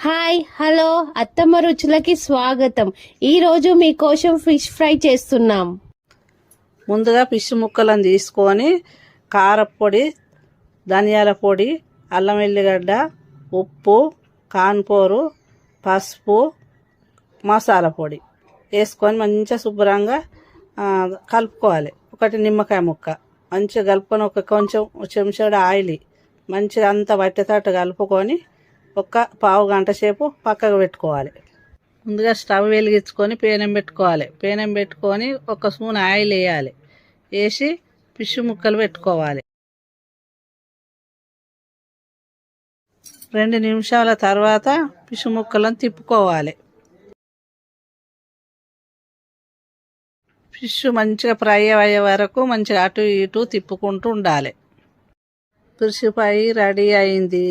Hi hello అత్తమ్మ రుచులకి స్వాగతం. ఈరోజు మీకోసం ఫిష్ ఫ్రై చేస్తున్నాం. ముందుగా ఫిష్ ముక్కలను తీసుకొని కారపొడి, ధనియాల పొడి, అల్లం వెల్లిగడ్డ, ఉప్పు, కాన్పూరు, పసుపు, మసాలా పొడి వేసుకొని మంచిగా శుభ్రంగా కలుపుకోవాలి. ఒకటి నిమ్మకాయ ముక్క మంచిగా కలుపుకొని కొంచెం చెంచాడు ఆయిల్ మంచిగా అంతా పట్టేటట్టు కలుపుకొని ఒక పావు గంట సేపు పక్కకు పెట్టుకోవాలి. ముందుగా స్టవ్ వెలిగించుకొని పేనం పెట్టుకోవాలి. పేనం పెట్టుకొని ఒక స్పూన్ ఆయిల్ వేయాలి. వేసి ఫిష్ ముక్కలు పెట్టుకోవాలి. 2 నిమిషాల తర్వాత ఫిష్ ముక్కలను తిప్పుకోవాలి. ఫిష్ మంచిగా ఫ్రై అయ్యే వరకు మంచిగా అటు ఇటు తిప్పుకుంటూ ఉండాలి. ఫిష్ ఫ్రై రెడీ అయింది.